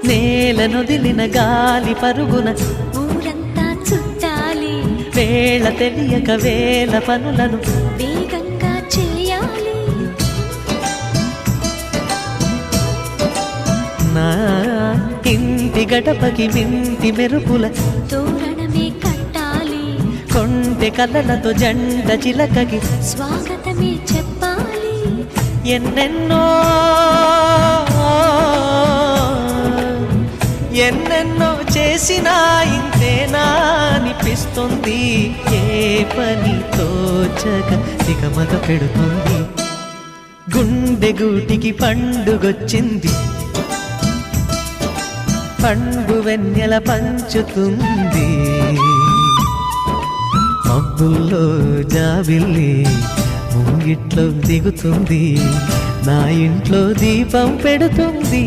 నేలనొదిలిన గాలి పరుగున ఊరంతా చుట్టాలి, వేళ తెలియక వేల పనులను వేగంగా చేయాలి. నా ఇంటి గడపకి వింటి మెరుపుల తోరణమే కట్టాలి, కొంటె కలలతో జంట చిలకకి స్వాగతమే చెప్పాలి. ఎన్నెన్నో ఎన్నెన్నో చేసినా ఇంతేనా అనిపిస్తుంది. ఏ పని తోచక దిగమగ పెడుతుంది. గుండె గూటికి పండుగొచ్చింది, పండు వెన్నెల పంచుతుంది. మబ్బుల్లో జాబిల్లి ముంగిట్లో దిగుతుంది, నా ఇంట్లో దీపం పెడుతుంది.